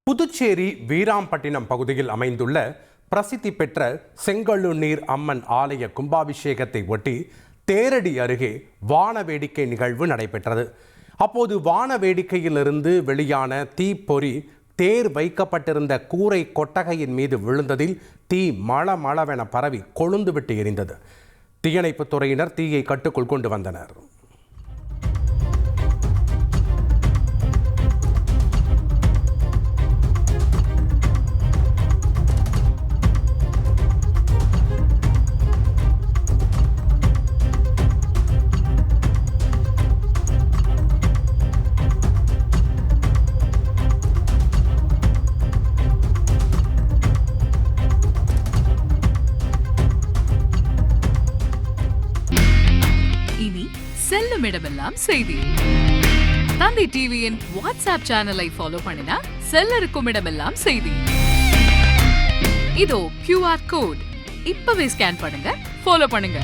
புதுச்சேரி வீராம்பட்டினம் பகுதியில் அமைந்துள்ள பிரசித்தி பெற்ற செங்கழுநீர் அம்மன் ஆலய கும்பாபிஷேகத்தை ஒட்டி தேரடி அருகே வான வேடிக்கை நிகழ்வு நடைபெற்றது. அப்போது வான வேடிக்கையிலிருந்து வெளியான தீப்பொறி தேர் வைக்கப்பட்டிருந்த கூரை கொட்டகையின் மீது விழுந்ததில் தீ மளமளவென பரவி கொழுந்துவிட்டு எரிந்தது. தீயணைப்புத் துறையினர் தீயை கட்டுக்குள் கொண்டு வந்தனர். இனி செல்லும் இடமெல்லாம் செய்தி. தந்தை டிவியின் வாட்ஸ்அப் சேனலை ஃபாலோ பண்ணினா செல்ல இருக்கும் இடமெல்லாம் செய்தி. இதோ QR கோட் இப்பவே ஸ்கேன் பண்ணுங்க, ஃபாலோ பண்ணுங்க.